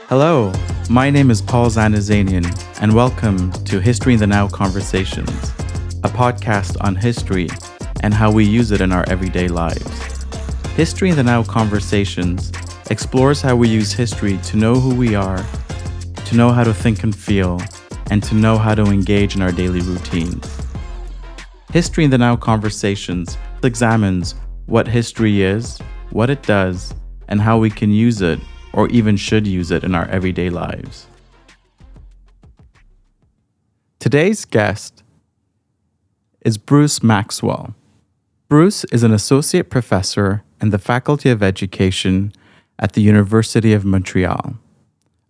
Hello, my name is Paul Zanazanian, and welcome to History in the Now Conversations, a podcast on history and how we use it in our everyday lives. History in the Now Conversations explores how we use history to know who we are, to know how to think and feel, and to know how to engage in our daily routines. History in the Now Conversations examines what history is, what it does, and how we can use it or even should use it in our everyday lives. Today's guest is Bruce Maxwell. Bruce is an associate professor in the Faculty of Education at the University of Montreal,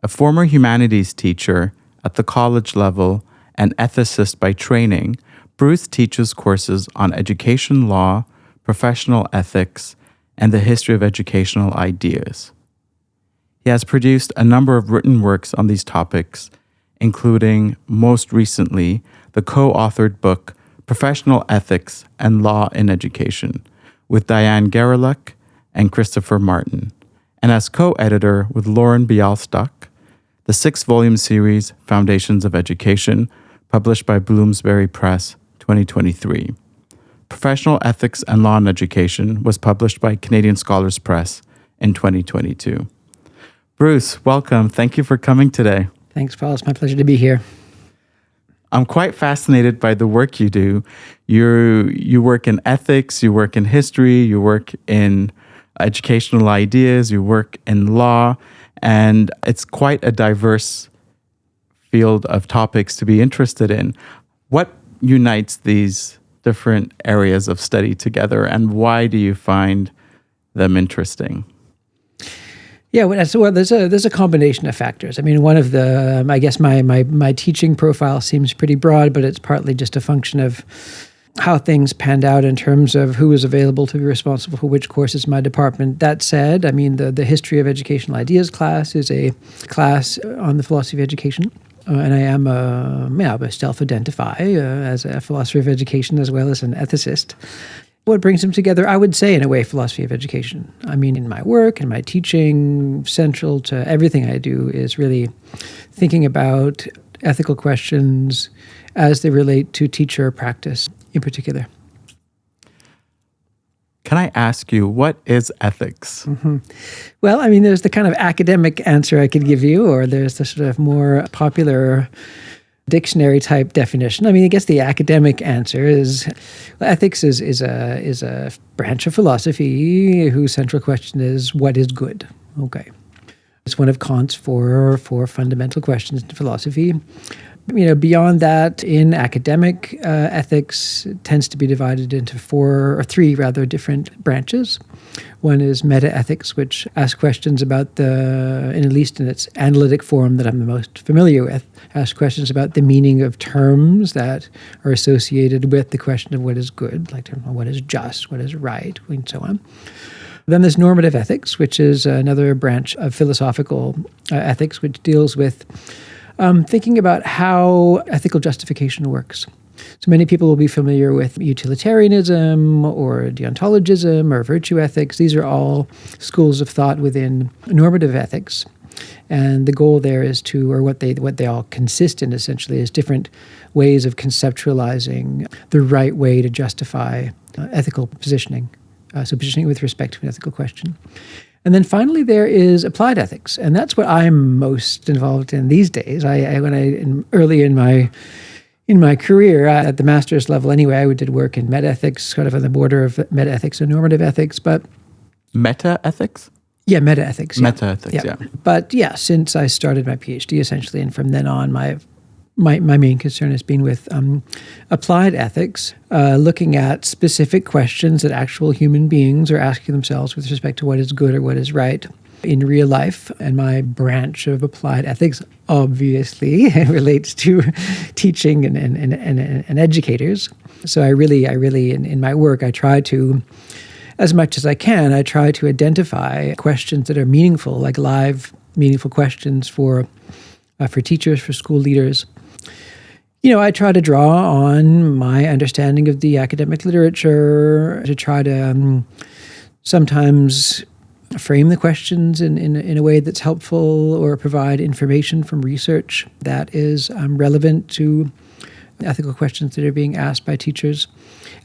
a former humanities teacher at the college level and ethicist by training. Bruce teaches courses on education law, professional ethics, and the history of educational ideas. He has produced a number of written works on these topics, including, most recently, the co-authored book, Professional Ethics and Law in Education, with Diane Gerlach and Christopher Martin, and as co-editor with Lauren Bialstock, the 6-volume series, Foundations of Education, published by Bloomsbury Press, 2023. Professional Ethics and Law in Education was published by Canadian Scholars Press in 2022. Bruce, welcome. Thank you for coming today. Thanks, Paul. It's my pleasure to be here. I'm quite fascinated by the work you do. You work in ethics, you work in history, you work in educational ideas, you work in law, and it's quite a diverse field of topics to be interested in. What unites these different areas of study together, and why do you find them interesting? Yeah, well, there's a combination of factors. I mean, one of the, I guess my teaching profile seems pretty broad, but it's partly just a function of how things panned out in terms of who was available to be responsible for which courses in my department. That said, I mean, the History of Educational Ideas class is a class on the philosophy of education. And I am I self-identify as a philosopher of education as well as an ethicist. What brings them together, I would say, in a way, philosophy of education. I mean, in my work and my teaching, central to everything I do is really thinking about ethical questions as they relate to teacher practice in particular. Can I ask you, what is ethics? Mm-hmm. Well, I mean, there's the kind of academic answer I could give you, or there's the sort of more popular dictionary type definition. I mean, I guess the academic answer is ethics is a branch of philosophy whose central question is what is good. Okay, it's one of Kant's four fundamental questions in philosophy. You know, beyond that, in academic ethics tends to be divided into three different branches. One is meta-ethics, which asks questions about at least in its analytic form that I'm the most familiar with, asks questions about the meaning of terms that are associated with the question of what is good, like what is just, what is right, and so on. Then there's normative ethics, which is another branch of philosophical ethics, which deals with thinking about how ethical justification works. So many people will be familiar with utilitarianism or deontologism or virtue ethics. These are all schools of thought within normative ethics. And the goal there is what they all consist in essentially is different ways of conceptualizing the right way to justify ethical positioning. So positioning with respect to an ethical question. And then finally, there is applied ethics, and that's what I'm most involved in these days. Early in my career at the master's level, anyway, I did work in metaethics, sort of on the border of metaethics and normative ethics. But metaethics? Yeah, metaethics. Yeah. Metaethics, yeah. But yeah, since I started my PhD, essentially, and from then on, my main concern has been with applied ethics, looking at specific questions that actual human beings are asking themselves with respect to what is good or what is right in real life. And my branch of applied ethics obviously relates to teaching and educators. So I really in my work, I try to, as much as I can, I try to identify questions that are meaningful, like live, meaningful questions for teachers, for school leaders. You know, I try to draw on my understanding of the academic literature to try to sometimes frame the questions in a way that's helpful, or provide information from research that is relevant to ethical questions that are being asked by teachers.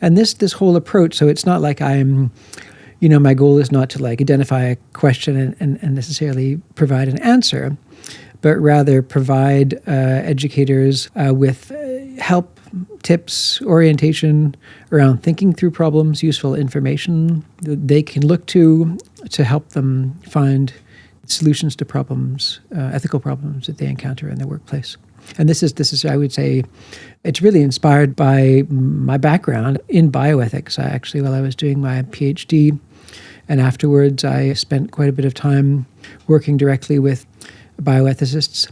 And this whole approach, so it's not like my goal is not to like identify a question and necessarily provide an answer, but rather provide educators with help, tips, orientation around thinking through problems, useful information that they can look to help them find solutions to problems, ethical problems that they encounter in their workplace. And this is, I would say, it's really inspired by my background in bioethics. While I was doing my PhD, and afterwards, I spent quite a bit of time working directly with bioethicists.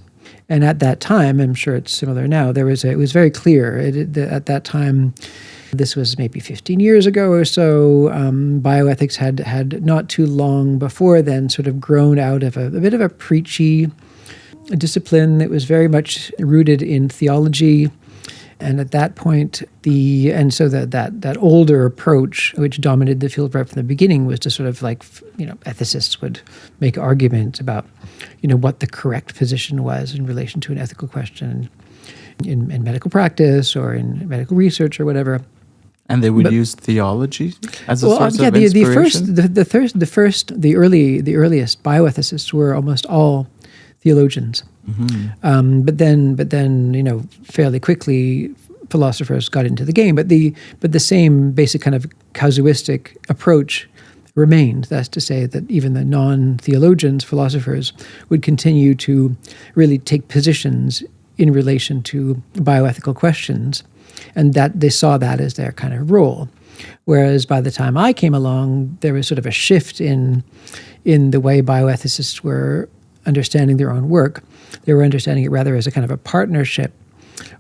And at that time, I'm sure it's similar now, it was very clear at that time, this was maybe 15 years ago or so, bioethics had not too long before then sort of grown out of a bit of a preachy discipline that was very much rooted in theology. And at that point, that older approach, which dominated the field right from the beginning, was to sort of like, ethicists would make arguments about, what the correct position was in relation to an ethical question in medical practice or in medical research or whatever. And they would use theology as a source of inspiration? The earliest bioethicists were almost all theologians. Mm-hmm. But then, fairly quickly, philosophers got into the game. But the same basic kind of casuistic approach remained. That's to say that even the non-theologians, philosophers, would continue to really take positions in relation to bioethical questions, and that they saw that as their kind of role. Whereas by the time I came along, there was sort of a shift in the way bioethicists were understanding their own work. They were understanding it rather as a kind of a partnership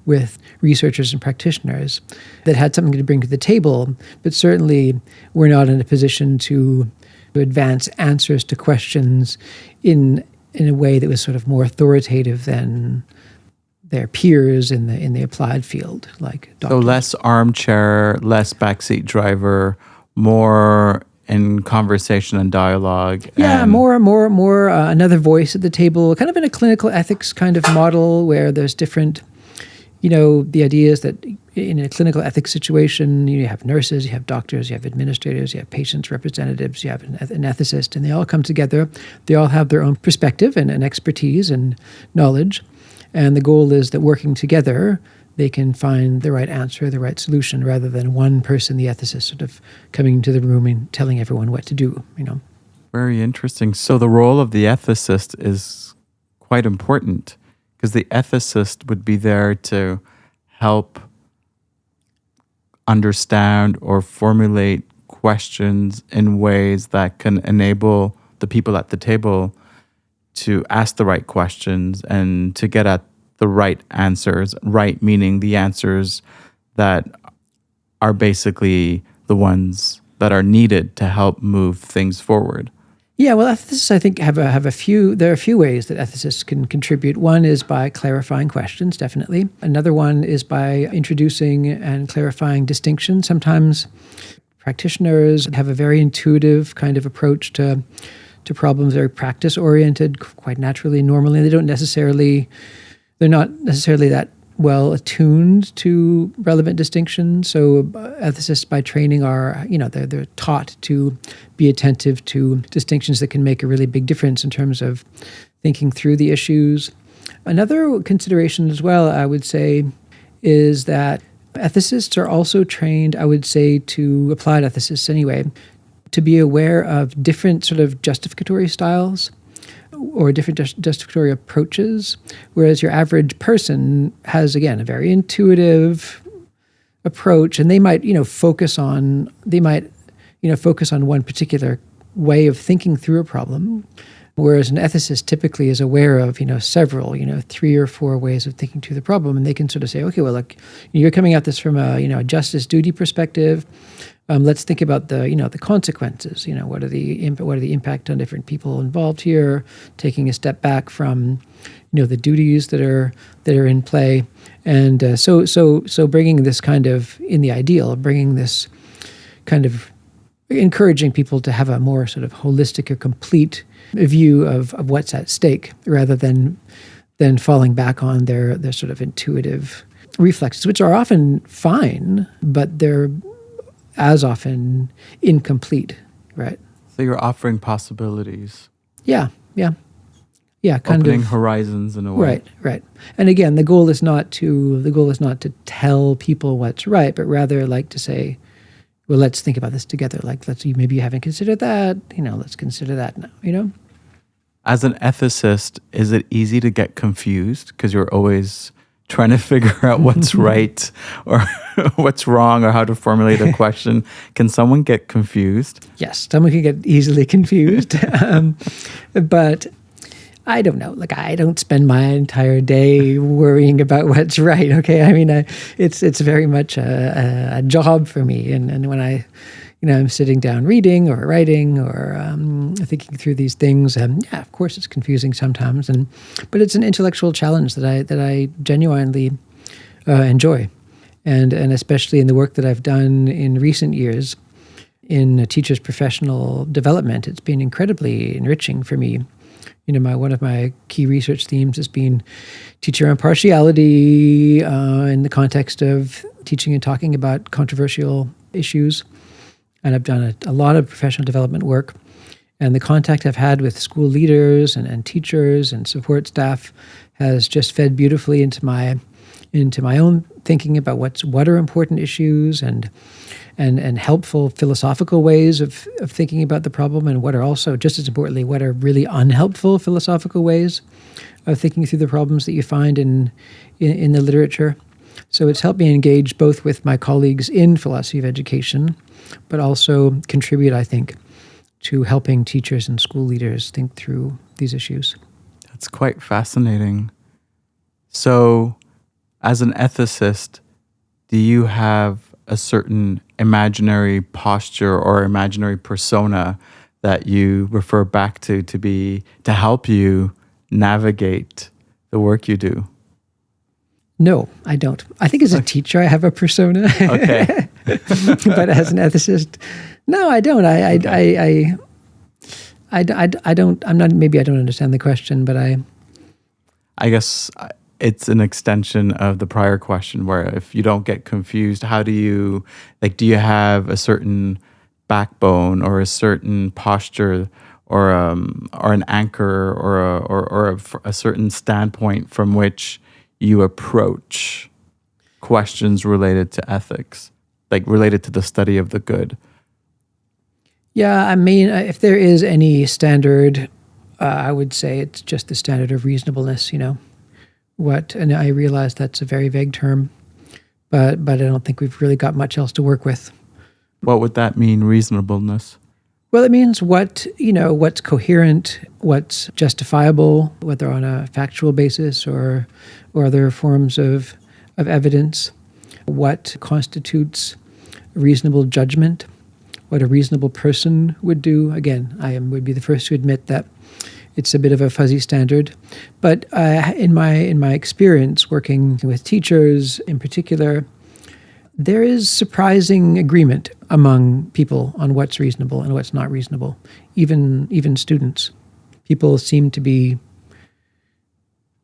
with researchers and practitioners that had something to bring to the table, but certainly were not in a position to advance answers to questions in a way that was sort of more authoritative than their peers in the applied field, like doctors. So less armchair, less backseat driver, more in conversation and dialogue. Yeah, more another voice at the table, kind of in a clinical ethics kind of model where there's different, the idea is that in a clinical ethics situation, you have nurses, you have doctors, you have administrators, you have patients' representatives, you have an ethicist, and they all come together. They all have their own perspective and expertise and knowledge. And the goal is that working together, they can find the right answer, the right solution, rather than one person, the ethicist, sort of coming into the room and telling everyone what to do, Very interesting. So the role of the ethicist is quite important, because the ethicist would be there to help understand or formulate questions in ways that can enable the people at the table to ask the right questions and to get at the right answers. Right meaning the answers that are basically the ones that are needed to help move things forward. Yeah, well, ethicists, I think, there are a few ways that ethicists can contribute. One is by clarifying questions, definitely. Another one is by introducing and clarifying distinctions. Sometimes practitioners have a very intuitive kind of approach to problems, very practice-oriented, quite naturally, normally. They're not necessarily that well attuned to relevant distinctions. So ethicists by training are, they're taught to be attentive to distinctions that can make a really big difference in terms of thinking through the issues. Another consideration as well, I would say, is that ethicists are also trained, I would say, to applied ethicists anyway, to be aware of different sort of justificatory styles or different justificatory approaches, whereas your average person has, again, a very intuitive approach, and they might, focus on one particular way of thinking through a problem, whereas an ethicist typically is aware of, several, 3 or 4 ways of thinking through the problem, and they can sort of say, okay, well, look, you're coming at this from a justice duty perspective. Let's think about the consequences. What are the impact on different people involved here? Taking a step back from, the duties that are in play, and so bringing this kind of, in the ideal, bringing this kind of encouraging people to have a more sort of holistic or complete view of what's at stake, rather than falling back on their sort of intuitive reflexes, which are often fine, but they're as often incomplete, right? So you're offering possibilities. Yeah, kind opening of horizons in a way. Right. And again, the goal is not to tell people what's right, but rather like to say, well, let's think about this together. Like, maybe you haven't considered that. Let's consider that now. As an ethicist, is it easy to get confused because you're always trying to figure out what's right or what's wrong or how to formulate a question? Can someone get confused? Yes, someone can get easily confused. But I don't know. Like, I don't spend my entire day worrying about what's right. Okay, I mean, it's very much a job for me. And when I'm sitting down reading or writing or thinking through these things, of course, it's confusing sometimes. But it's an intellectual challenge that I genuinely enjoy, and especially in the work that I've done in recent years in a teacher's professional development, it's been incredibly enriching for me. One of my key research themes has been teacher impartiality in the context of teaching and talking about controversial issues. And I've done a lot of professional development work. And the contact I've had with school leaders and teachers and support staff has just fed beautifully into my own thinking about what are important issues and helpful philosophical ways of thinking about the problem, and what are also, just as importantly, what are really unhelpful philosophical ways of thinking through the problems that you find in the literature. So it's helped me engage both with my colleagues in philosophy of education, but also contribute, I think, to helping teachers and school leaders think through these issues. That's quite fascinating. So, as an ethicist, do you have a certain imaginary posture or imaginary persona that you refer back to help you navigate the work you do? No, I don't. I think as a teacher, I have a persona. Okay. But as an ethicist, no, I don't. I don't. I'm not. Maybe I don't understand the question, but I guess it's an extension of the prior question, where if you don't get confused, how do you do you have a certain backbone or a certain posture or an anchor or a certain standpoint from which you approach questions related to ethics, related to the study of the good? Yeah, I mean, if there is any standard, I would say it's just the standard of reasonableness, and I realize that's a very vague term, but I don't think we've really got much else to work with. What would that mean, reasonableness? Well, it means what's coherent, what's justifiable, whether on a factual basis or other forms of evidence, what constitutes reasonable judgment, what a reasonable person would do. Again, would be the first to admit that it's a bit of a fuzzy standard. But in my experience working with teachers in particular, there is surprising agreement among people on what's reasonable and what's not reasonable, even students. People seem to be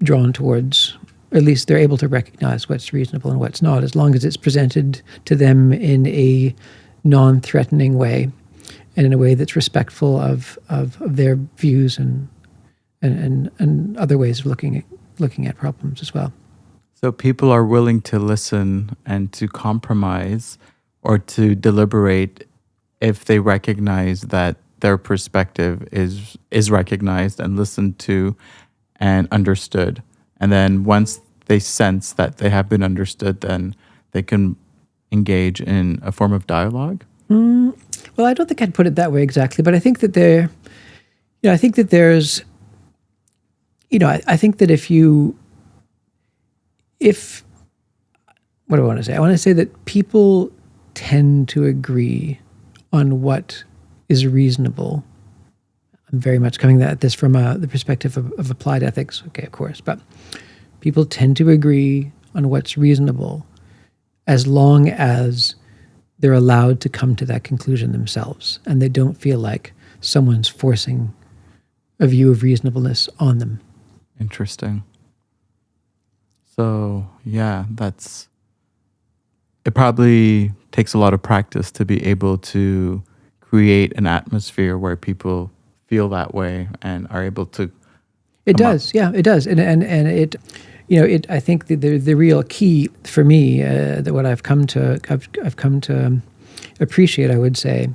drawn towards, at least they're able to recognize what's reasonable and what's not, as long as it's presented to them in a non-threatening way and in a way that's respectful of their views and other ways of looking at problems as well. So people are willing to listen and to compromise or to deliberate if they recognize that their perspective is recognized and listened to and understood. And then once they sense that they have been understood, then they can engage in a form of dialogue? Well, I don't think I'd put it that way exactly, but I think that I think that there's, I think that what do I want to say? I want to say that people tend to agree on what is reasonable. I'm very much coming at this from the perspective of applied ethics, okay, of course, but people tend to agree on what's reasonable as long as they're allowed to come to that conclusion themselves, and they don't feel like someone's forcing a view of reasonableness on them. Interesting. So, yeah, it probably takes a lot of practice to be able to create an atmosphere where people feel that way and are able to. It does, yeah, it does, and it, I think the real key for me, that what I've come to appreciate, I would say,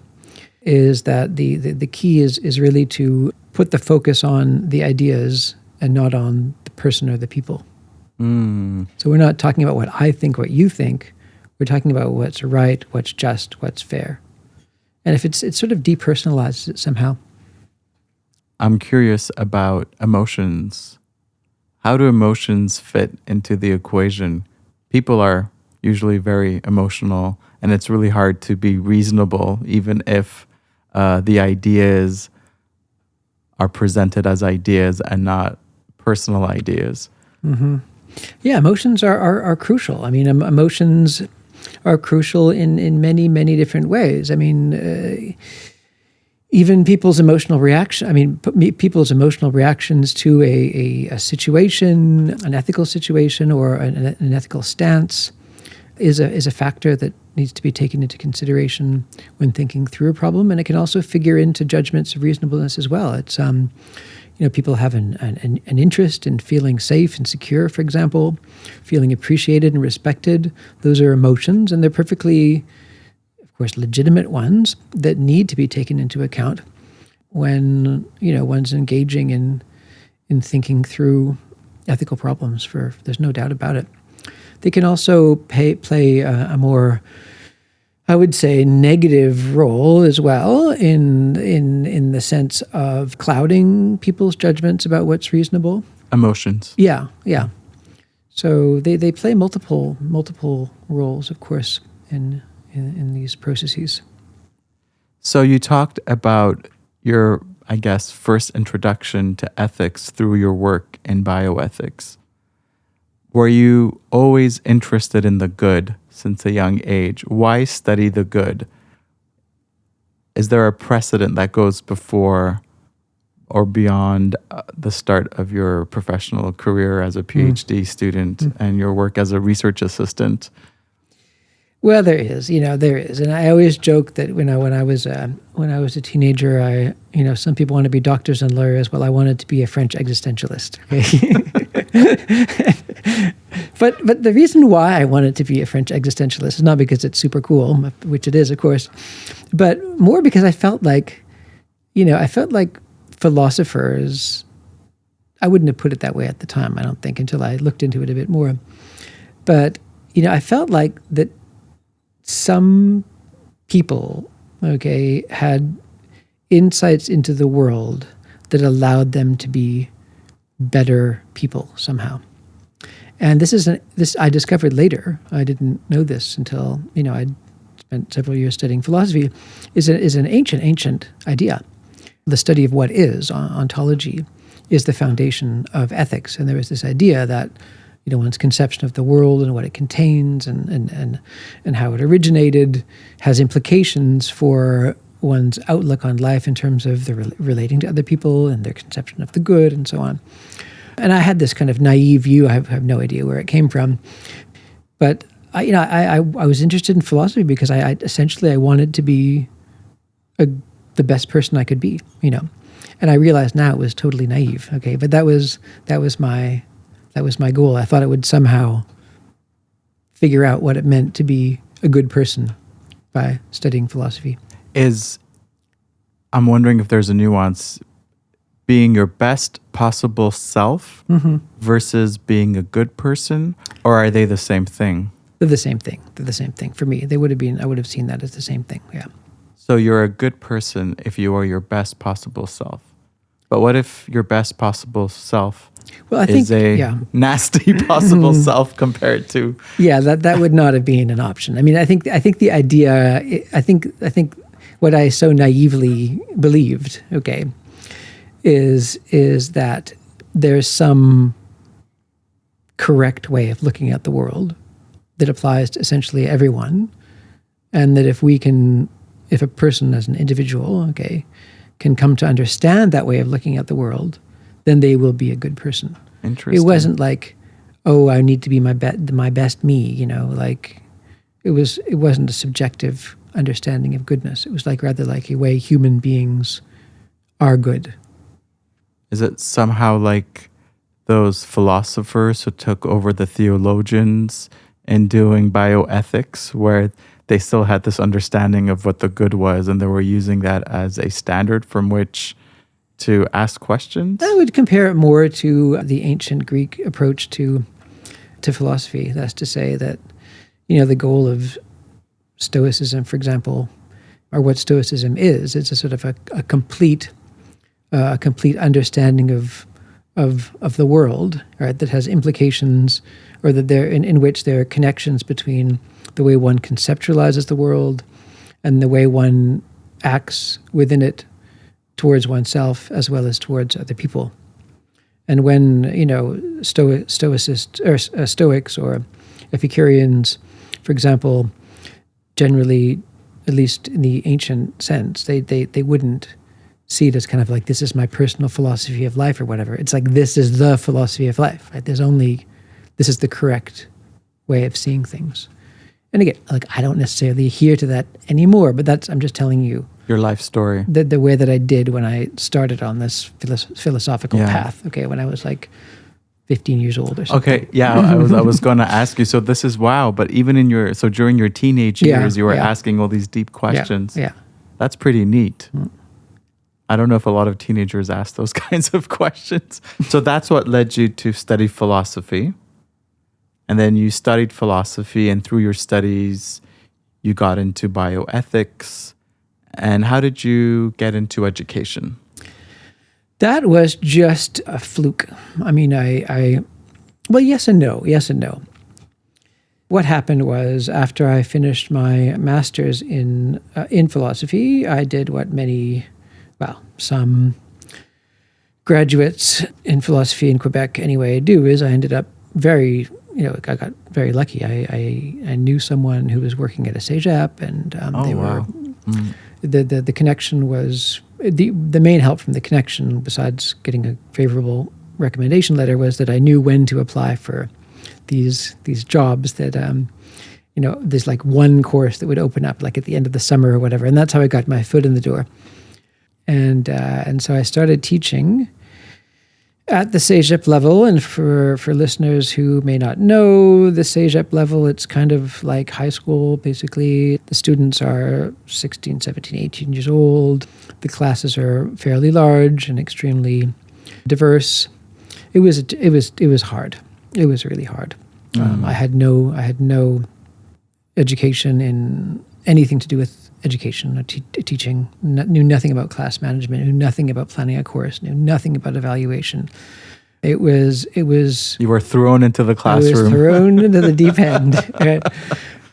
is that the key is really to put the focus on the ideas and not on the person or the people. So we're not talking about what I think, what you think. We're talking about what's right, what's just, what's fair. And if it sort of depersonalizes it somehow. I'm curious about emotions. How do emotions fit into the equation? People are usually very emotional, and it's really hard to be reasonable, even if the ideas are presented as ideas and not personal ideas. Mm-hmm. Yeah, emotions are crucial. I mean, emotions are crucial in many, many different ways. I mean, even people's emotional reaction. I mean, people's emotional reactions to a situation, an ethical situation, or an ethical stance, is a factor that needs to be taken into consideration when thinking through a problem, and it can also figure into judgments of reasonableness as well. It's people have an interest in feeling safe and secure, for example, feeling appreciated and respected. Those are emotions, and they're perfectly, of course, legitimate ones that need to be taken into account when one's engaging in thinking through ethical problems. There's no doubt about it. They can also play a more, I would say, negative role as well in the sense of clouding people's judgments about what's reasonable. Emotions. Yeah. So they play multiple roles, of course, in these processes. So you talked about your, I guess, first introduction to ethics through your work in bioethics. Were you always interested in the good since a young age? Why study the good? Is there a precedent that goes before or beyond the start of your professional career as a PhD student and your work as a research assistant? Well, there is, and I always joke that when I was a teenager, some people want to be doctors and lawyers. Well, I wanted to be a French existentialist. Okay? But the reason why I wanted to be a French existentialist is not because it's super cool, which it is, of course, but more because I felt like philosophers. I wouldn't have put it that way at the time, I don't think, until I looked into it a bit more. But I felt like that. Some people, had insights into the world that allowed them to be better people somehow. And this I discovered later. I didn't know this until I'd spent several years studying philosophy. Is an ancient idea. The study of what is, ontology, is the foundation of ethics. And there was this idea that one's conception of the world and what it contains and how it originated has implications for one's outlook on life in terms of the relating to other people and their conception of the good and so on. And I had this kind of naive view. I have no idea where it came from. But I was interested in philosophy because I essentially wanted to be the best person I could be, And I realize now it was totally naive, okay? But that was my goal. I thought it would somehow figure out what it meant to be a good person by studying philosophy. I'm wondering if there's a nuance, being your best possible self versus being a good person, or are they the same thing? They're the same thing. For me. I would have seen that as the same thing, yeah. So you're a good person if you are your best possible self. But what if your best possible self is a nasty possible self compared to? Yeah, that would not have been an option. I mean, I think the idea. I think what I so naively believed, is that there's some correct way of looking at the world that applies to essentially everyone, And that if a person as an individual, okay, can come to understand that way of looking at the world, then they will be a good person. Interesting. It wasn't like, oh, I need to be my best me, like it wasn't a subjective understanding of goodness. It was rather like a way human beings are good. Is it somehow like those philosophers who took over the theologians in doing bioethics, where they still had this understanding of what the good was and they were using that as a standard from which to ask questions? I would compare it more to the ancient Greek approach to philosophy. That's to say that, the goal of Stoicism, for example, or what Stoicism is, it's a sort of a complete understanding of the world, right? That has implications, or that in which there are connections between the way one conceptualizes the world and the way one acts within it towards oneself as well as towards other people. And when Stoics or Epicureans, for example, generally, at least in the ancient sense, they wouldn't see it as kind of like, this is my personal philosophy of life or whatever. It's like, this is the philosophy of life, right? This is the correct way of seeing things. And again, I don't necessarily adhere to that anymore, but I'm just telling you your life story. The way that I did when I started on this philosophical path, okay, when I was 15 years old or something. Okay, yeah, I was going to ask you, so this is wow, but even during your teenage years, you were asking all these deep questions. Yeah. That's pretty neat. I don't know if a lot of teenagers ask those kinds of questions. So that's what led you to study philosophy. And then you studied philosophy, and through your studies, you got into bioethics. And how did you get into education? That was just a fluke. I mean, well, yes and no. What happened was, after I finished my master's in philosophy, I did what some graduates in philosophy in Quebec anyway do, is I ended up I got very lucky. I knew someone who was working at a CEGEP, and the connection was the main help from the connection, besides getting a favorable recommendation letter, was that I knew when to apply for these jobs. That there's one course that would open up at the end of the summer or whatever, and that's how I got my foot in the door. And so I started teaching at the CEGEP level. And for listeners who may not know, the CEGEP level, it's kind of like high school, basically. The students are 16, 17, 18 years old. The classes are fairly large and extremely diverse. It was hard. It was really hard. I had no education in anything to do with education or teaching, knew nothing about class management, knew nothing about planning a course, knew nothing about evaluation. It was. You were thrown into the classroom. I was thrown into the deep end. Right?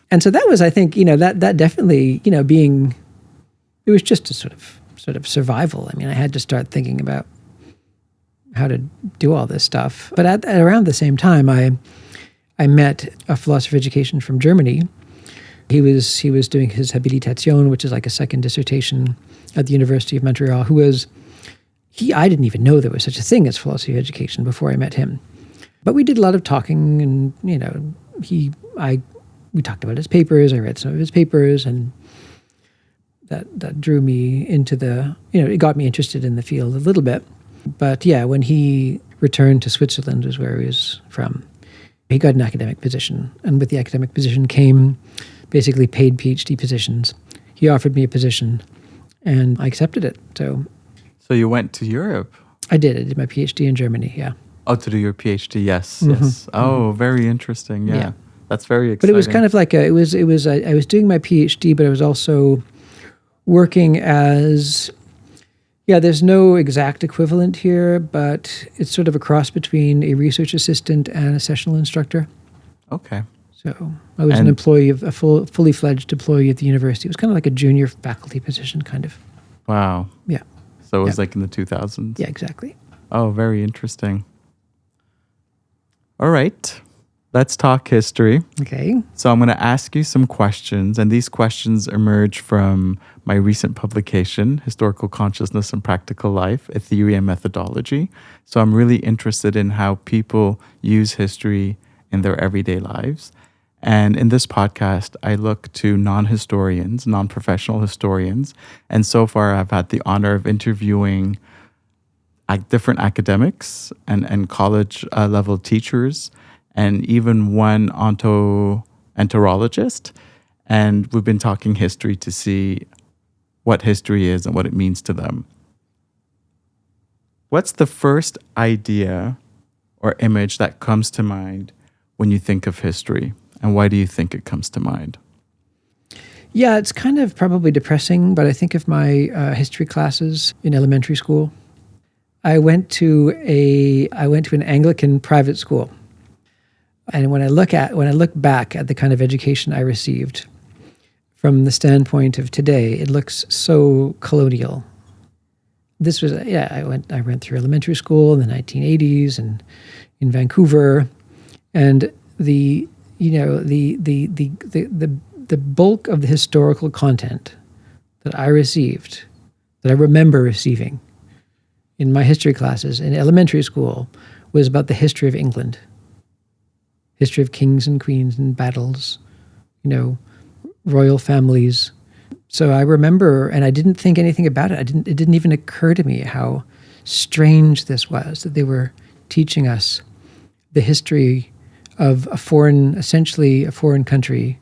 And so that was, I think, that definitely, being, it was just a sort of survival. I mean, I had to start thinking about how to do all this stuff. But at around the same time, I met a philosopher of education from Germany. He was doing his habilitation, which is like a second dissertation at the University of Montreal. I didn't even know there was such a thing as philosophy of education before I met him. But we did a lot of talking, and we talked about his papers. I read some of his papers, and that drew me into it got me interested in the field a little bit. But yeah, when he returned to Switzerland, is where he was from, he got an academic position, and with the academic position came basically paid PhD positions. He offered me a position, and I accepted it. So you went to Europe? I did my PhD in Germany, yeah. Oh, to do your PhD, yes, yes. Oh, very interesting, yeah. That's very exciting. But it was kind of like I was doing my PhD, but I was also working as, there's no exact equivalent here, but it's sort of a cross between a research assistant and a sessional instructor. Okay. So I was an employee a fully fledged employee at the university. It was kind of like a junior faculty position, kind of. Wow. Yeah. So it was like in the 2000s? Yeah, exactly. Oh, very interesting. All right. Let's talk history. Okay. So I'm going to ask you some questions, and these questions emerge from my recent publication, Historical Consciousness and Practical Life, a Theory and Methodology. So I'm really interested in how people use history in their everyday lives. And in this podcast, I look to non-historians, non-professional historians. And so far, I've had the honor of interviewing different academics and college level teachers, and even one entomologist. And we've been talking history to see what history is and what it means to them. What's the first idea or image that comes to mind when you think of history? And why do you think it comes to mind? Yeah, it's kind of probably depressing, but I think of my history classes in elementary school. I went to an Anglican private school. And when I look back at the kind of education I received from the standpoint of today, it looks so colonial. This was I went through elementary school in the 1980s and in Vancouver, and the bulk of the historical content that I remember receiving in my history classes in elementary school was about the history of England. History of kings and queens and battles, royal families. So I remember, and I didn't think anything about it. It didn't even occur to me how strange this was, that they were teaching us the history of essentially a foreign country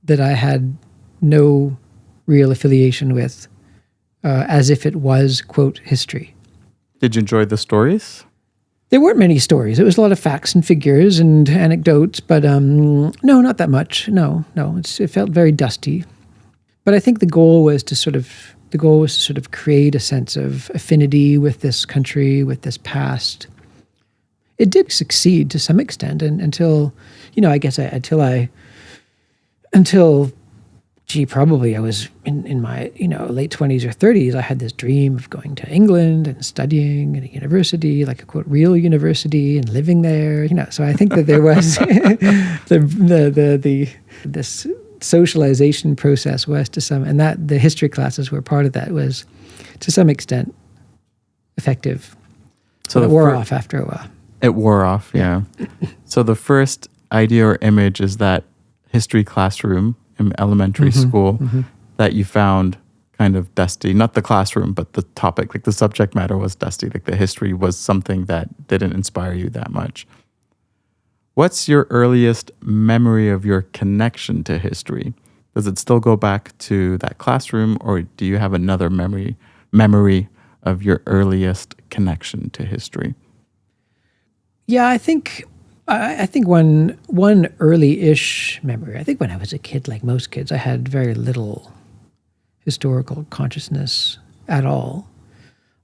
that I had no real affiliation with, as if it was, quote, history. Did you enjoy the stories? There weren't many stories. It was a lot of facts and figures and anecdotes, but no, not that much. No. It felt very dusty. But I think the goal was to sort of create a sense of affinity with this country, with this past. It did succeed to some extent, and until probably I was in my late 20s or 30s. I had this dream of going to England and studying at a university, like a quote real university, and living there. So I think that there was this socialization process was to some, and that the history classes were part of that, was to some extent effective. So it wore off after a while. It wore off, yeah. So the first idea or image is that history classroom in elementary school that you found kind of dusty. Not the classroom, but the topic, like the subject matter was dusty. Like the history was something that didn't inspire you that much. What's your earliest memory of your connection to history? Does it still go back to that classroom, or do you have another memory of your earliest connection to history? Yeah, I think one early-ish memory. I think when I was a kid, like most kids, I had very little historical consciousness at all.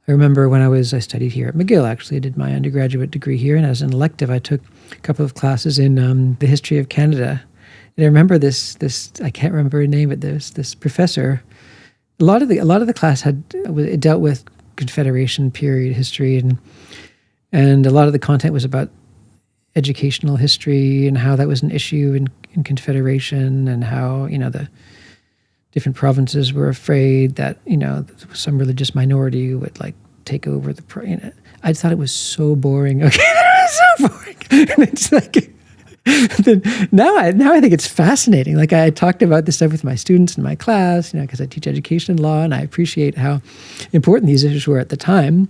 I remember when I studied here at McGill, actually. I did my undergraduate degree here, and as an elective, I took a couple of classes in the history of Canada. And I remember this I can't remember her name, but this professor. A lot of the class it dealt with Confederation period history, and a lot of the content was about educational history and how that was an issue in Confederation, and how the different provinces were afraid that some religious minority would take over the. I thought it was so boring. Okay, it was so boring. And it's like now I think it's fascinating. Like I talked about this stuff with my students in my class, because I teach education law, and I appreciate how important these issues were at the time.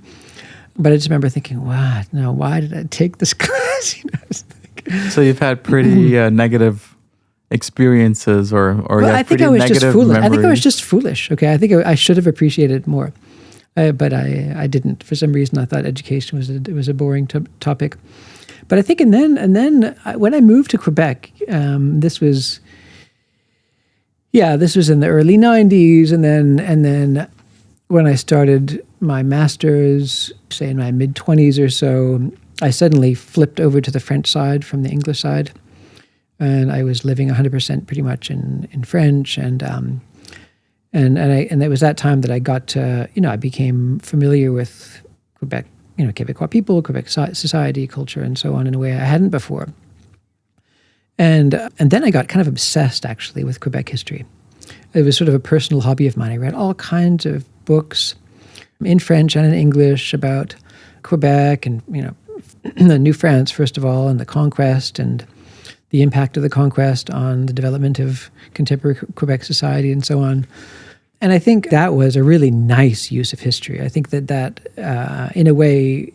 But I just remember thinking, wow, no, why did I take this class? So you've had pretty negative experiences, or I think I was just foolish. I think I was just foolish. Okay, I think I should have appreciated it more, but I didn't. For some reason, I thought education was a boring topic. But I think, and then when I moved to Quebec, this was in the early '90s, and then when I started my master's, say in my mid-20s or so, I suddenly flipped over to the French side from the English side, and I was living 100% pretty much in French, and it was that time that I got to, I became familiar with Quebec, Quebecois people, Quebec society, culture, and so on in a way I hadn't before. And then I got kind of obsessed, actually, with Quebec history. It was sort of a personal hobby of mine. I read all kinds of books in French and in English about Quebec and, New France, first of all, and the conquest and the impact of the conquest on the development of contemporary Quebec society and so on. And I think that was a really nice use of history. I think that in a way,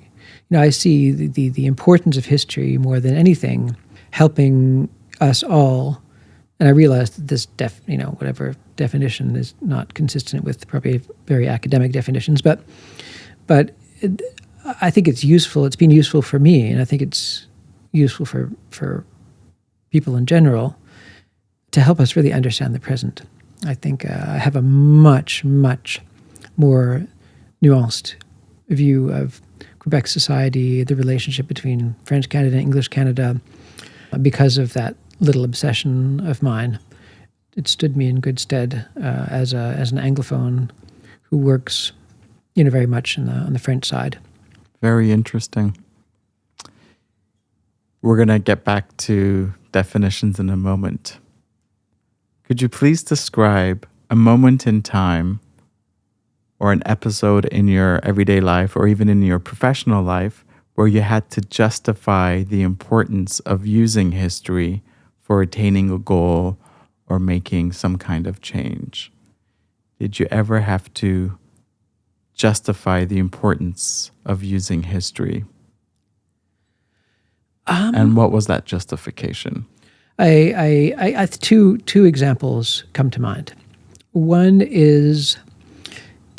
I see the importance of history more than anything helping us all. And I realize that this whatever definition is not consistent with probably very academic definitions, but I think it's useful. It's been useful for me, and I think it's useful for people in general to help us really understand the present. I think I have a much, much more nuanced view of Quebec society, the relationship between French Canada and English Canada, because of that little obsession of mine. It stood me in good stead as an Anglophone who works, very much on the French side. Very interesting. We're going to get back to definitions in a moment. Could you please describe a moment in time or an episode in your everyday life or even in your professional life where you had to justify the importance of using history for attaining a goal or making some kind of change? Did you ever have to justify the importance of using history? And what was that justification? I two examples come to mind. One is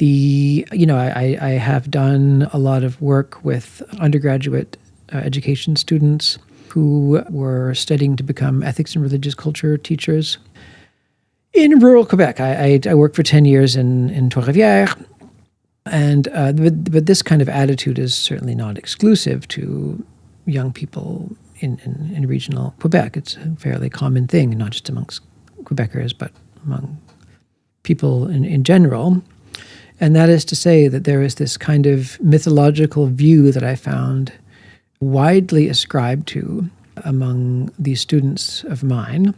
I have done a lot of work with undergraduate education students who were studying to become ethics and religious culture teachers in rural Quebec. I worked for 10 years in Trois-Rivières, but this kind of attitude is certainly not exclusive to young people in regional Quebec. It's a fairly common thing, not just amongst Quebecers, but among people in general. And that is to say that there is this kind of mythological view that I found widely ascribed to among these students of mine,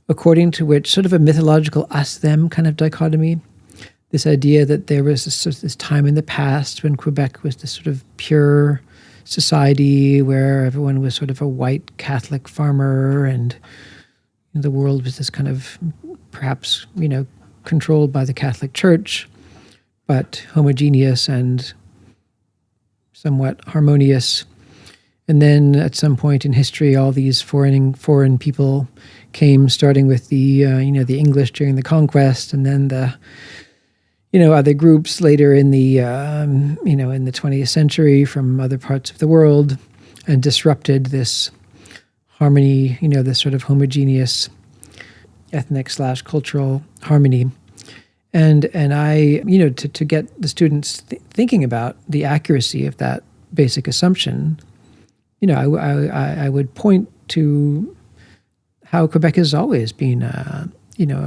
according to which sort of a mythological us-them kind of dichotomy, this idea that there was this time in the past when Quebec was this sort of pure society where everyone was sort of a white Catholic farmer and the world was this kind of perhaps, controlled by the Catholic Church, but homogeneous and somewhat harmonious. And then at some point in history, all these foreign people came, starting with the English during the conquest, and then the other groups later in the in the 20th century from other parts of the world, and disrupted this harmony, this sort of homogeneous ethnic/cultural harmony. And I, to get the students thinking about the accuracy of that basic assumption, I would point to how Quebec has always been, a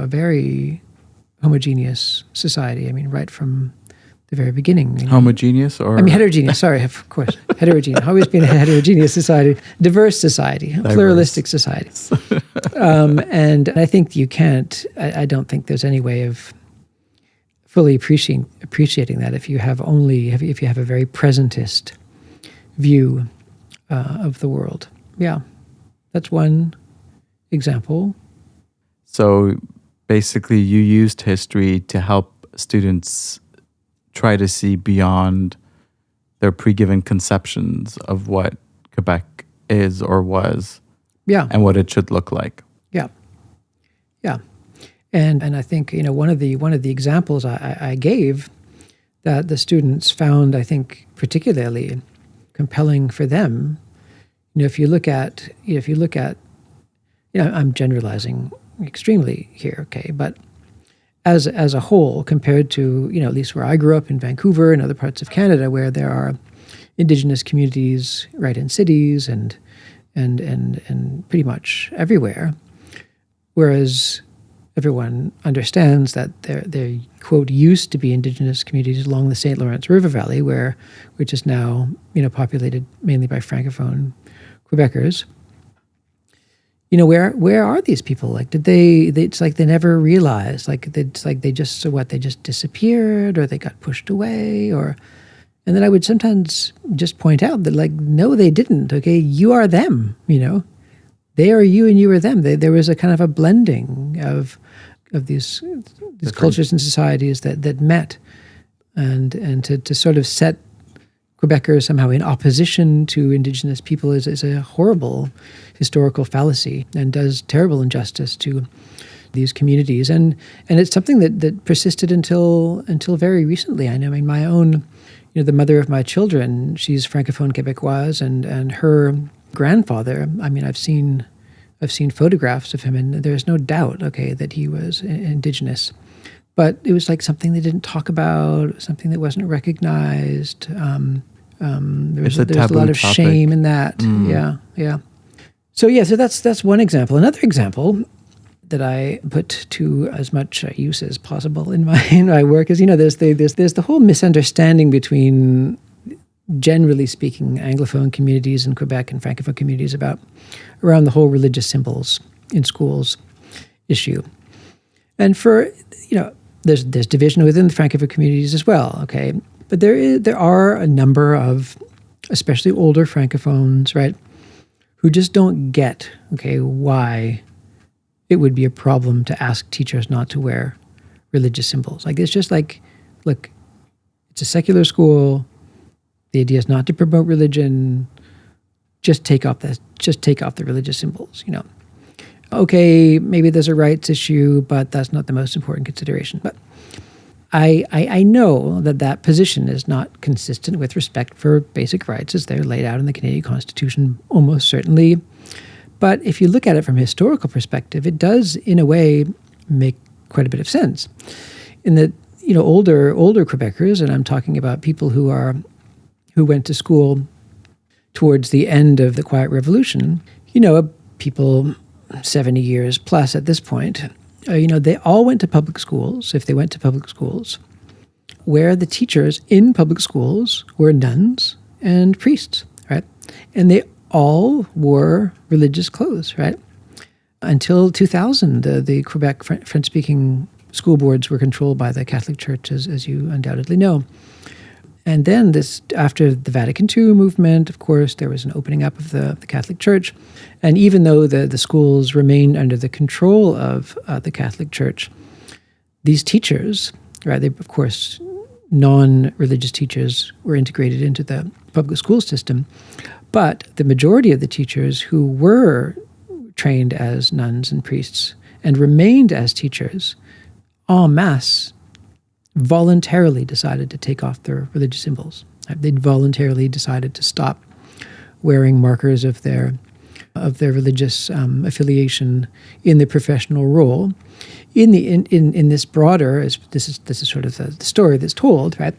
very homogeneous society. I mean, right from the very beginning. Homogeneous or? Heterogeneous, sorry, of course. Heterogeneous. Always been a heterogeneous society, diverse society, a pluralistic society. And I think you can't, I don't think there's any way of fully appreciating that if you have a very presentist view of the world. Yeah, that's one example. So basically you used history to help students try to see beyond their pre-given conceptions of what Quebec is or was, and what it should look like. Yeah. And I think one of the examples I gave that the students found, I think, particularly compelling for them. If you look at I'm generalizing extremely here, okay, but as a whole, compared to at least where I grew up in Vancouver and other parts of Canada, where there are Indigenous communities right in cities and pretty much everywhere, whereas everyone understands that there quote used to be Indigenous communities along the St. Lawrence River Valley, which is now populated mainly by Francophone Quebecers. where are these people? Like, did it's like they never realized, like, it's like they just disappeared, or they got pushed away, and then I would sometimes just point out that, like, no, they didn't. Okay, you are them, they are you and you are them. There was a kind of a blending of these cultures and societies that met, and to sort of set Quebecers somehow in opposition to Indigenous people is a horrible historical fallacy and does terrible injustice to these communities. And it's something that persisted until very recently. I know, my own, the mother of my children, she's Francophone Quebecoise, and her grandfather, I've seen photographs of him, and there's no doubt, that he was Indigenous. But it was like something they didn't talk about, something that wasn't recognized. There's a lot of shame in that. Yeah. So that's one example. Another example that I put to as much use as possible in my work is, there's the whole misunderstanding between, generally speaking, Anglophone communities in Quebec and Francophone communities around the whole religious symbols in schools issue. And there's division within the Francophone communities as well, okay? But there are a number of, especially older Francophones, right, who just don't get, why it would be a problem to ask teachers not to wear religious symbols. Like, it's just like, look, it's a secular school. The idea is not to promote religion. Just take off the religious symbols, Okay, maybe there's a rights issue, but that's not the most important consideration. But I know that position is not consistent with respect for basic rights as they're laid out in the Canadian Constitution, almost certainly. But if you look at it from a historical perspective, it does, in a way, make quite a bit of sense. In that, older Quebecers, and I'm talking about people who went to school towards the end of the Quiet Revolution, people 70 years plus at this point, they all went to public schools, if they went to public schools, where the teachers in public schools were nuns and priests, right? And they all wore religious clothes, right? Until 2000, the Quebec French-speaking school boards were controlled by the Catholic Church, as you undoubtedly know. And then after the Vatican II movement, of course, there was an opening up of the Catholic Church. And even though the schools remained under the control of the Catholic Church, these teachers, right, they, of course, non-religious teachers were integrated into the public school system. But the majority of the teachers who were trained as nuns and priests and remained as teachers en masse voluntarily decided to take off their religious symbols. They'd voluntarily decided to stop wearing markers of their religious affiliation in the professional role. In this broader, as this is sort of the story that's told, right?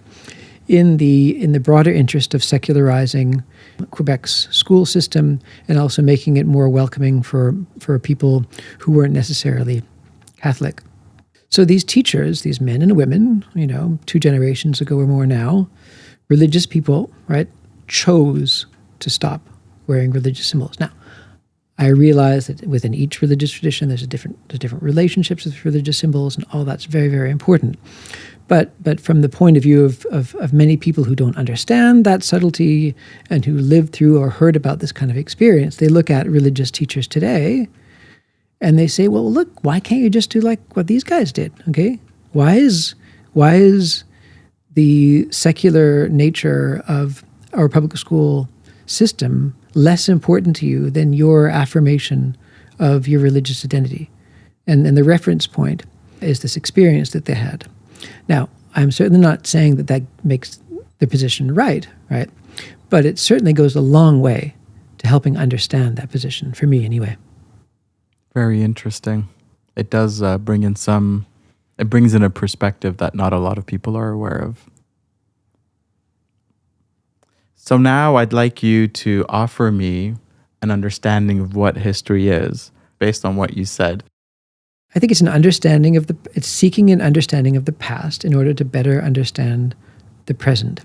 In the broader interest of secularizing Quebec's school system and also making it more welcoming for people who weren't necessarily Catholic. So these teachers, these men and women, 2 generations ago or more now, religious people, right, chose to stop wearing religious symbols. Now, I realize that within each religious tradition, there's different relationships with religious symbols, and all that's very, very important. But from the point of view of many people who don't understand that subtlety and who lived through or heard about this kind of experience, they look at religious teachers today and they say, well, look, why can't you just do like what these guys did, okay? Why is the secular nature of our public school system less important to you than your affirmation of your religious identity? And the reference point is this experience that they had. Now, I'm certainly not saying that makes the position right? But it certainly goes a long way to helping understand that position, for me anyway. Very interesting. It does bring in a perspective that not a lot of people are aware of. So now I'd like you to offer me an understanding of what history is, based on what you said. I think it's it's seeking an understanding of the past in order to better understand the present.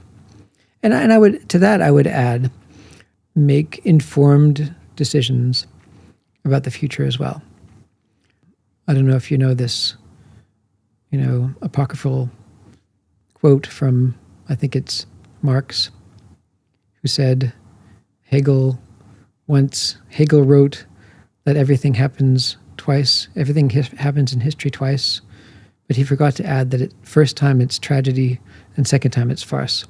And I would add, make informed decisions about the future as well. I don't know if you know this, apocryphal quote from, I think it's Marx, who said, Hegel wrote that everything happens twice, everything happens in history twice, but he forgot to add that first time it's tragedy and second time it's farce.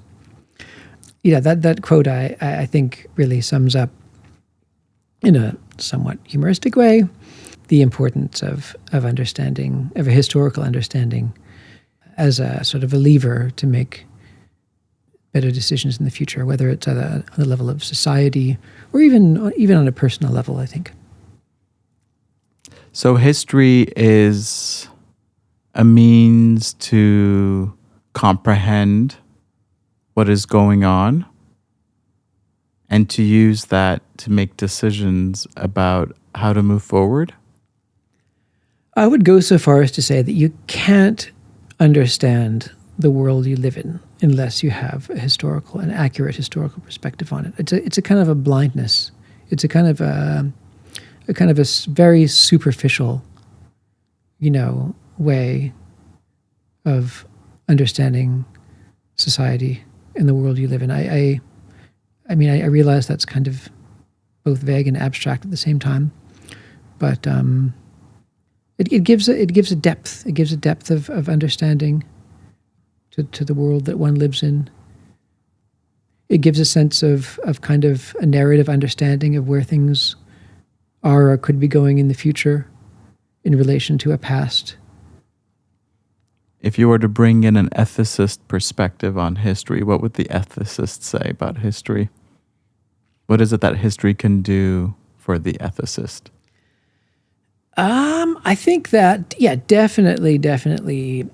That quote I think really sums up, in a somewhat humoristic way, the importance of understanding, of a historical understanding, as a sort of a lever to make better decisions in the future, whether it's on the level of society or even on a personal level, I think. So history is a means to comprehend what is going on and to use that to make decisions about how to move forward? I would go so far as to say that you can't understand the world you live in unless you have an accurate historical perspective on it. It's a kind of a blindness. It's a kind of a very superficial, way of understanding society in the world you live in. I realize that's kind of both vague and abstract at the same time, but it gives a depth. It gives a depth of understanding to the world that one lives in. It gives a sense of kind of a narrative understanding of where things are or could be going in the future in relation to a past. If you were to bring in an ethicist perspective on history, what would the ethicist say about history? What is it that history can do for the ethicist? I think that, definitely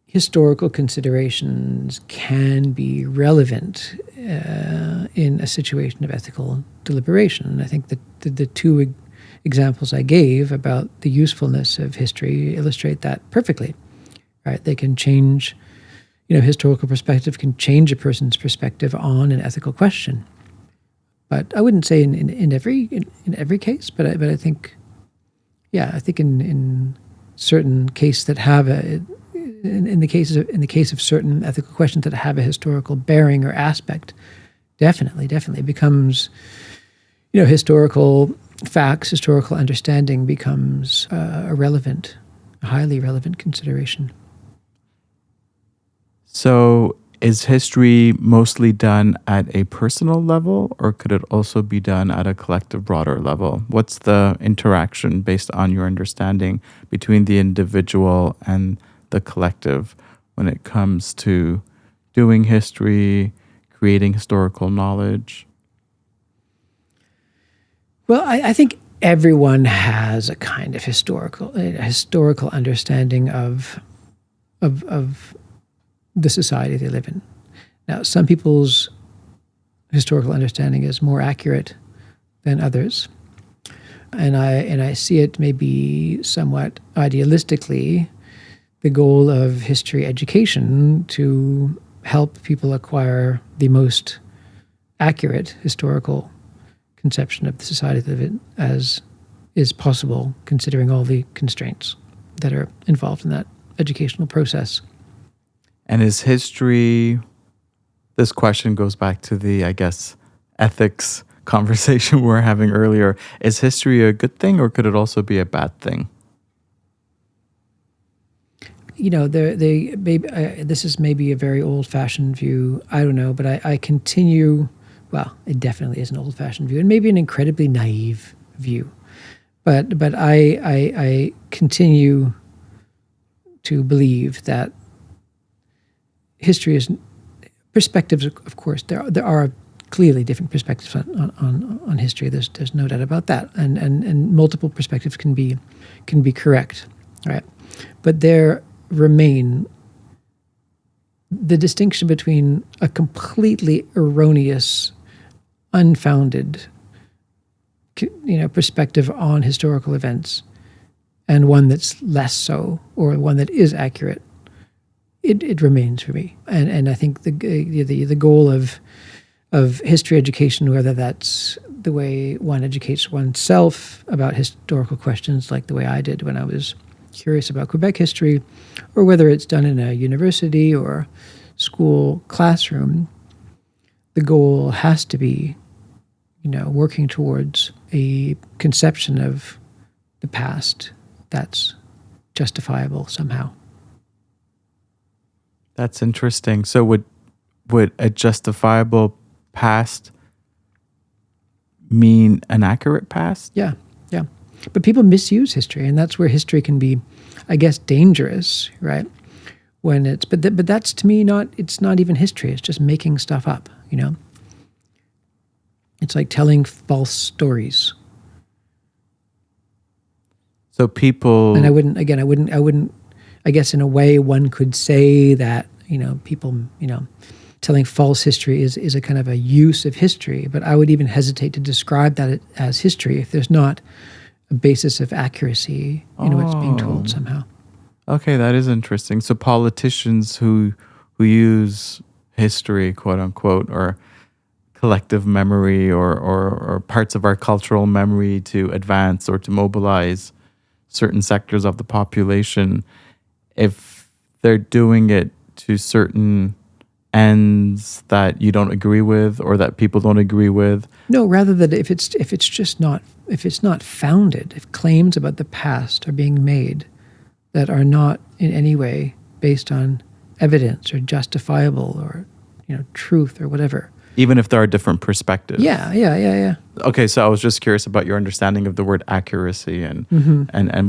historical considerations can be relevant in a situation of ethical deliberation. And I think that the two examples I gave about the usefulness of history illustrate that perfectly. Right? They can change, historical perspective can change a person's perspective on an ethical question. But I wouldn't say in every case, but I think, I think in certain cases that have in the case of certain ethical questions that have a historical bearing or aspect, definitely becomes, historical facts, historical understanding becomes a highly relevant consideration. So is history mostly done at a personal level, or could it also be done at a collective, broader level? What's the interaction, based on your understanding, between the individual and the collective when it comes to doing history, creating historical knowledge? Well, I think everyone has a kind of historical understanding of the society they live in. Now, some people's historical understanding is more accurate than others, and I see it maybe somewhat idealistically, the goal of history education to help people acquire the most accurate historical conception of the society they live in as is possible, considering all the constraints that are involved in that educational process. And is history, this question goes back to the, I guess, ethics conversation we were having earlier. Is history a good thing, or could it also be a bad thing? This is maybe a very old-fashioned view. I don't know, but I continue. Well, it definitely is an old-fashioned view, and maybe an incredibly naive view. But I continue to believe that history is perspectives. Of course, there are clearly different perspectives on history. There's no doubt about that, and multiple perspectives can be correct, right? But there remain the distinction between a completely erroneous, unfounded, perspective on historical events and one that's less so, or one that is accurate. It remains for me, and I think the goal of history education, whether that's the way one educates oneself about historical questions, like the way I did when I was curious about Quebec history, or whether it's done in a university or school classroom, the goal has to be, working towards a conception of the past that's justifiable somehow. That's interesting. So would a justifiable past mean an accurate past? Yeah. But people misuse history, and that's where history can be, I guess, dangerous, right? When it's but that's, to me, it's not even history. It's just making stuff up. It's like telling false stories. So people, and I wouldn't. I guess in a way, one could say that people, telling false history is a kind of a use of history. But I would even hesitate to describe that as history if there's not a basis of accuracy in what's being told somehow. Okay, that is interesting. So politicians who use history, quote unquote, or collective memory or parts of our cultural memory to advance or to mobilize certain sectors of the population, if they're doing it to certain ends that you don't agree with or that people don't agree with. No, rather that if it's not founded, if claims about the past are being made that are not in any way based on evidence or justifiable or truth or whatever. Even if there are different perspectives. Yeah. Okay, so I was just curious about your understanding of the word accuracy and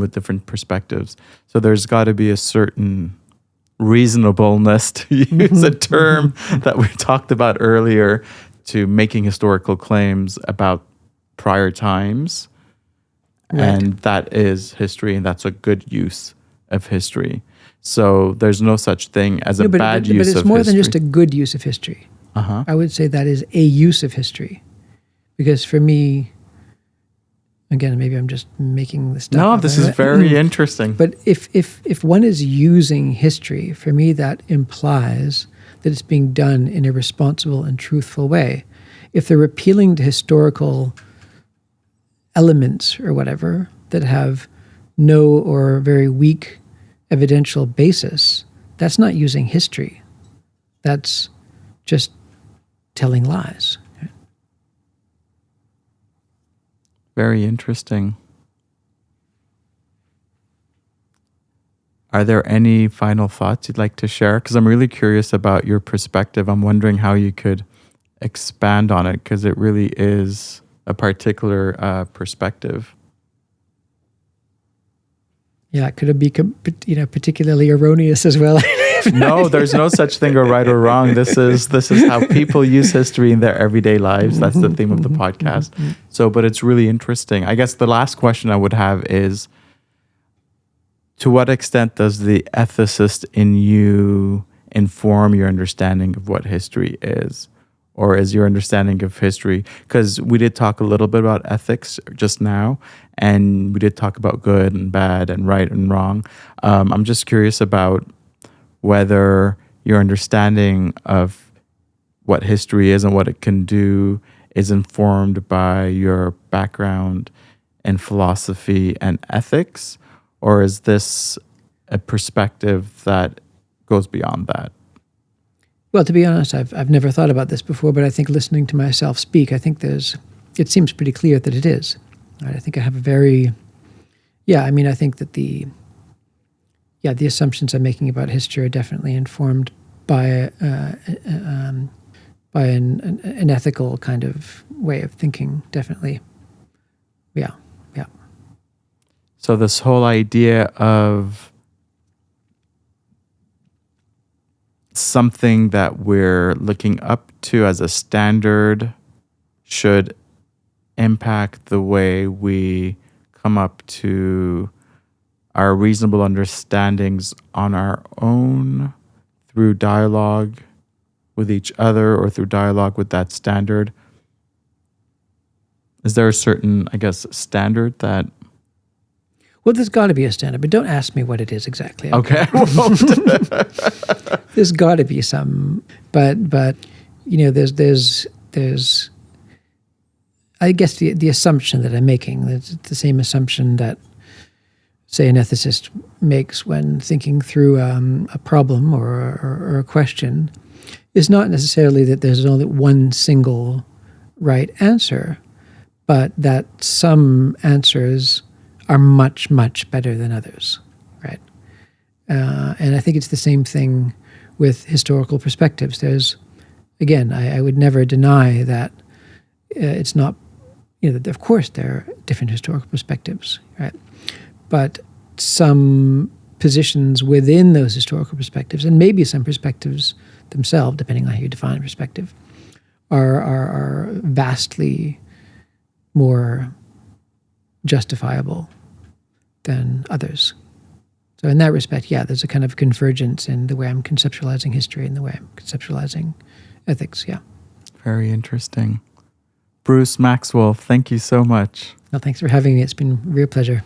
with different perspectives. So there's got to be a certain reasonableness, to use a term that we talked about earlier, to making historical claims about prior times. Right. And that is history, and that's a good use of history. So there's no such thing as a bad use of history. But it's more than just a good use of history. I would say that is a use of history. Because for me, again, maybe I'm just making this stuff up. No, this is very interesting. But if one is using history, for me that implies that it's being done in a responsible and truthful way. If they're appealing to historical elements or whatever that have no or very weak evidential basis, that's not using history. That's just telling lies. Very interesting. Are there any final thoughts you'd like to share? Because I'm really curious about your perspective. I'm wondering how you could expand on it, because it really is a particular perspective. Yeah, it could be particularly erroneous as well. No, there's no such thing or right or wrong. This is how people use history in their everyday lives. That's the theme of the podcast. So, but it's really interesting. I guess the last question I would have is, to what extent does the ethicist in you inform your understanding of what history is? Or is your understanding of history, because we did talk a little bit about ethics just now, and we did talk about good and bad and right and wrong. I'm just curious about whether your understanding of what history is and what it can do is informed by your background in philosophy and ethics, or is this a perspective that goes beyond that? Well, to be honest, I've never thought about this before, but I think listening to myself speak, I think it seems pretty clear that it is. Right? I think I have I think that the assumptions I'm making about history are definitely informed by an ethical kind of way of thinking, definitely. Yeah. So this whole idea of something that we're looking up to as a standard should impact the way we come up to our reasonable understandings on our own through dialogue with each other or through dialogue with that standard. Is there a certain, standard that... Well, there's got to be a standard, but don't ask me what it is exactly. Okay. There's got to be some, but there's I guess the assumption that I'm making, it's the same assumption that, say, an ethicist makes when thinking through a problem or a question, is not necessarily that there's only one single right answer, but that some answers are much, much better than others, right? And I think it's the same thing with historical perspectives. There's, again, I would never deny that it's not, of course there are different historical perspectives, right? But some positions within those historical perspectives, and maybe some perspectives themselves, depending on how you define perspective, are vastly more justifiable than others. So in that respect, yeah, there's a kind of convergence in the way I'm conceptualizing history and the way I'm conceptualizing ethics, yeah. Very interesting. Bruce Maxwell, thank you so much. Well, thanks for having me. It's been a real pleasure.